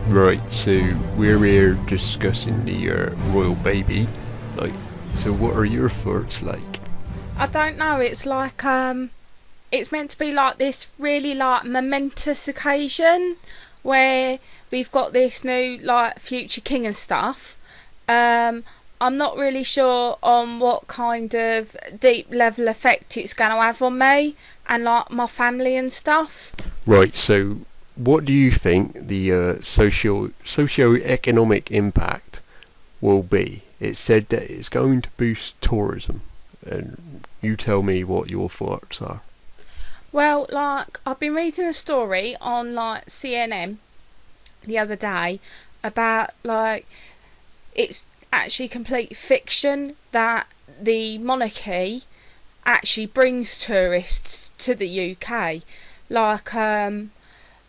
Right, so we're here discussing the royal baby. Like, so what are your thoughts like? I don't know. It's meant to be like this really like momentous occasion where we've got this new like future king and stuff. Um, I'm not really sure on what kind of deep level effect it's going to have on me and like my family and stuff. Right, so what do you think the socio-economic impact will be? It said that it's going to boost tourism, and you tell me what your thoughts are. Well, like I've been reading a story on like CNN the other day about like it's actually complete fiction that the monarchy actually brings tourists to the UK. Like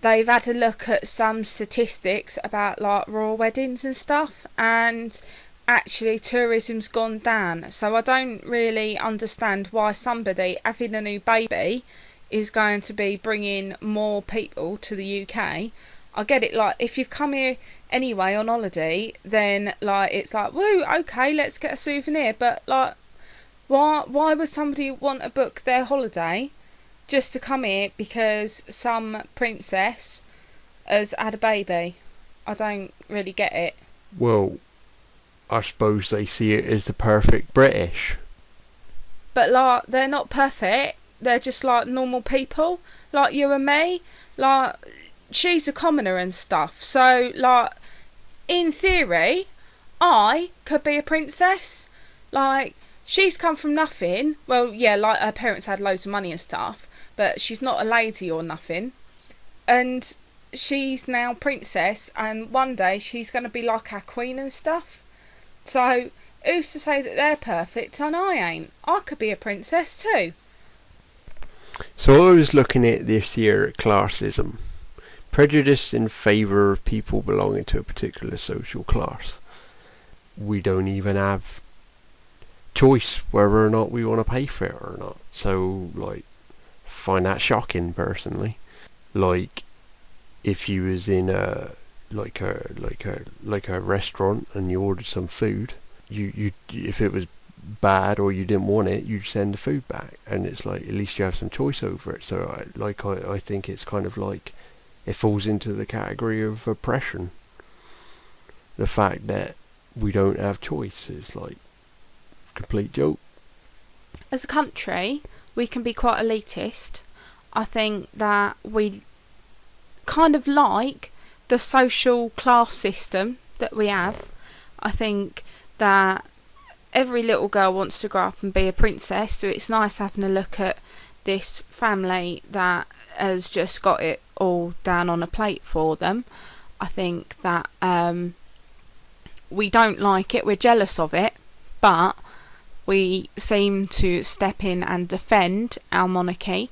they've had a look at some statistics about like royal weddings and stuff, and actually tourism's gone down. So I don't really understand why somebody having a new baby is going to be bringing more people to the UK. I get it, like if you've come here anyway on holiday, then like it's like woo, okay, let's get a souvenir. But like, why would somebody want to book their holiday just to come here because some princess has had a baby? I don't really get it. Well, I suppose they see it as the perfect British. But like, they're not perfect. They're just like normal people, like you and me. Like, she's a commoner and stuff. So like, in theory, I could be a princess. Like, she's come from nothing. Well, yeah, like her parents had loads of money and stuff, but she's not a lady or nothing. And she's now princess, and one day she's going to be like our queen and stuff. So who's to say that they're perfect and I ain't? I could be a princess too. So I was looking at this here at classism. Prejudice in favour of people belonging to a particular social class. We don't even have choice whether or not we want to pay for it or not. So, like, find that shocking personally. Like, if you was in a restaurant and you ordered some food, you if it was bad or you didn't want it, you'd send the food back, and it's like at least you have some choice over it. So I think it's kind of like it falls into the category of oppression. The fact that we don't have choice is like complete joke. As a country, we can be quite elitist. I think that we kind of like the social class system that we have. I think that every little girl wants to grow up and be a princess, so it's nice having a look at this family that has just got it all down on a plate for them. I think that we don't like it, we're jealous of it, but we seem to step in and defend our monarchy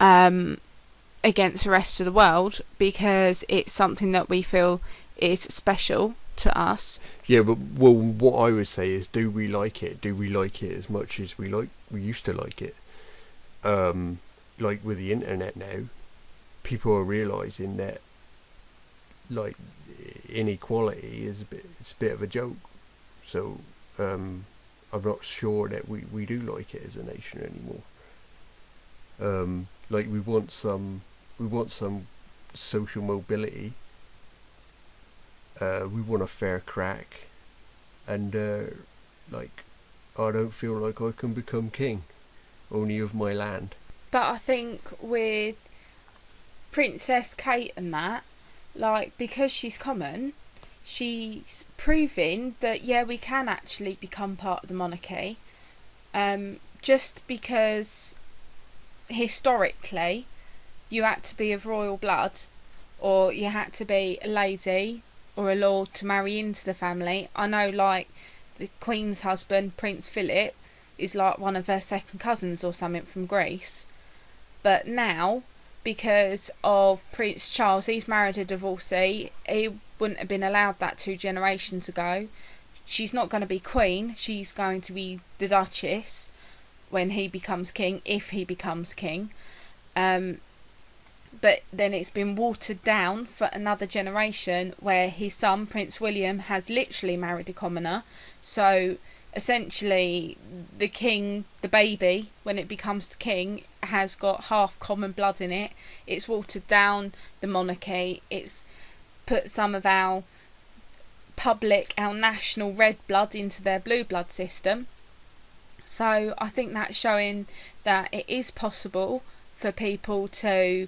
against the rest of the world because it's something that we feel is special to us. Yeah, but well, what I would say is, do we like it? Do we like it as much as we used to like it? Like with the internet now, people are realizing that like inequality is it's a bit of a joke. So I'm not sure that we do like it as a nation anymore. Like we want some social mobility. We want a fair crack, and like I don't feel like I can become king, only of my land. But I think with Princess Kate and that, like because she's common, she's proving that yeah we can actually become part of the monarchy. Just because historically you had to be of royal blood, or you had to be a lady or a lord to marry into the family. I know like the Queen's husband, Prince Philip, is like one of her second cousins or something from Greece. But now, because of Prince Charles, he's married a divorcee, he wouldn't have been allowed that 2 generations ago. She's not going to be queen, she's going to be the Duchess when he becomes king, if he becomes king. but then it's been watered down for another generation where his son, Prince William, has literally married a commoner. So essentially the king, the baby, when it becomes the king, has got half common blood in it. It's watered down the monarchy. It's put some of our national red blood into their blue blood system. So I think that's showing that it is possible for people to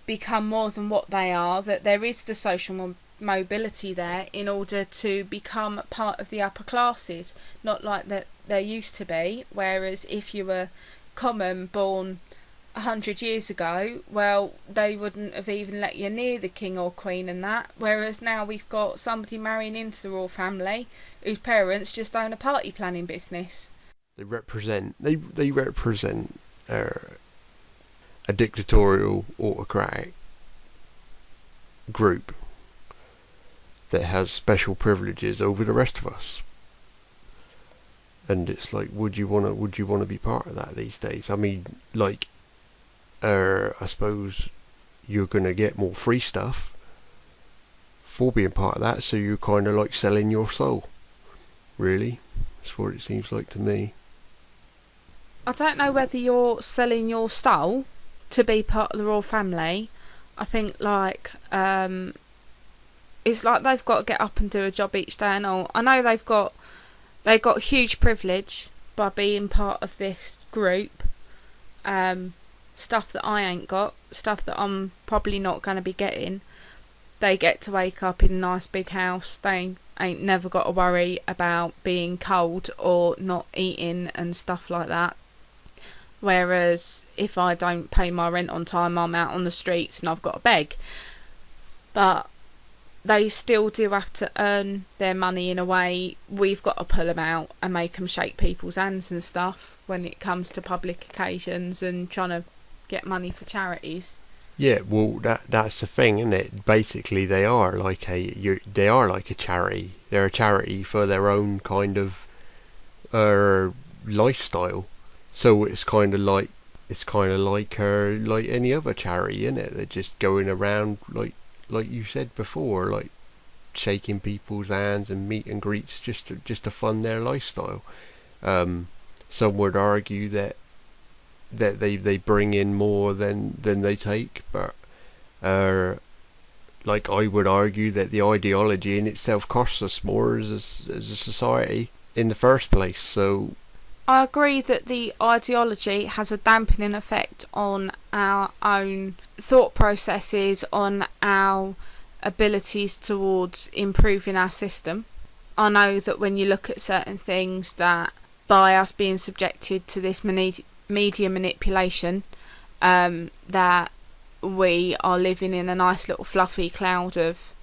become more than what they are, that there is the social mobility there in order to become part of the upper classes, not like that there used to be, whereas if you were common born 100 years ago, well, they wouldn't have even let you near the king or queen and that, whereas now we've got somebody marrying into the royal family whose parents just own a party planning business. They represent a dictatorial, autocratic group that has special privileges over the rest of us. And it's like, would you want to be part of that these days? I mean, like, I suppose you're going to get more free stuff for being part of that, so you're kind of like selling your soul. Really, that's what it seems like to me. I don't know whether you're selling your soul to be part of the royal family. I think like it's like they've got to get up and do a job each day and all. I know they've got huge privilege by being part of this group. Stuff that I ain't got, stuff that I'm probably not going to be getting. They get to wake up in a nice big house. They ain't never got to worry about being cold or not eating and stuff like that. Whereas if I don't pay my rent on time, I'm out on the streets and I've got to beg. But they still do have to earn their money in a way. We've got to pull them out and make them shake people's hands and stuff when it comes to public occasions and trying to get money for charities. Yeah, well, that's the thing, isn't it? Basically, they are like a charity. They're a charity for their own kind of lifestyle. So it's kind of like any other charity, isn't it? They're just going around like you said before, like shaking people's hands and meet and greets just to fund their lifestyle. Some would argue that they bring in more than they take, but like I would argue that the ideology in itself costs us more as a society in the first place. So I agree that the ideology has a dampening effect on our own thought processes, on our abilities towards improving our system. I know that when you look at certain things, that by us being subjected to this media manipulation, that we are living in a nice little fluffy cloud of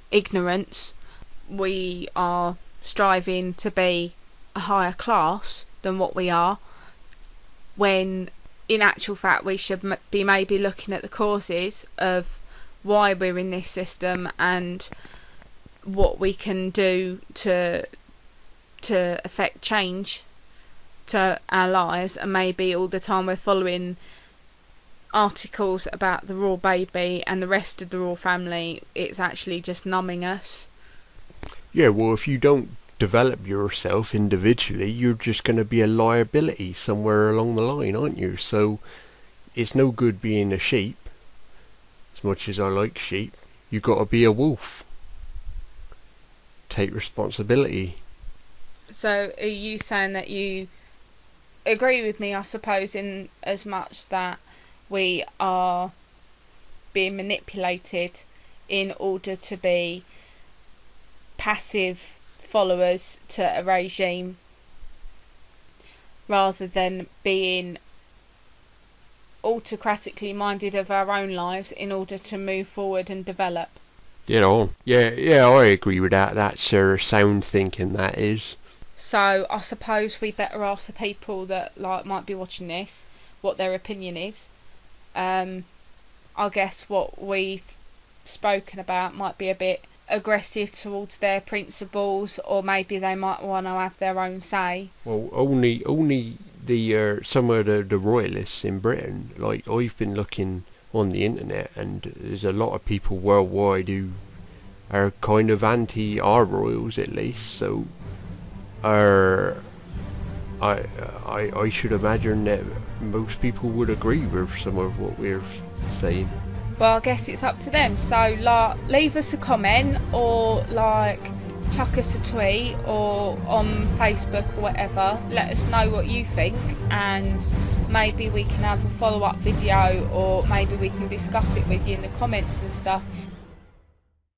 ignorance. We are striving to be a higher class than what we are, when in actual fact we should be maybe looking at the causes of why we're in this system and what we can do to affect change to our lives. And maybe all the time we're following articles about the royal baby and the rest of the royal family, it's actually just numbing us. Yeah, well, if you don't develop yourself individually, you're just going to be a liability somewhere along the line, aren't you? So it's no good being a sheep. As much as I like sheep, you've got to be a wolf. Take responsibility. So are you saying that you agree with me, I suppose, in as much that we are being manipulated in order to be passive followers to a regime rather than being autocratically minded of our own lives in order to move forward and develop? Yeah, I agree with that. That's sound thinking, that is. So I suppose we better ask the people that might be watching this what their opinion is. I guess what we've spoken about might be a bit aggressive towards their principles, or maybe they might want to have their own say. Well, only the some of the royalists in Britain, like I've been looking on the internet, and there's a lot of people worldwide who are kind of anti our royals, at least. So, are I should imagine that most people would agree with some of what we're saying. Well, I guess it's up to them. So, like, leave us a comment or like chuck us a tweet or on Facebook or whatever. Let us know what you think, and maybe we can have a follow-up video, or maybe we can discuss it with you in the comments and stuff.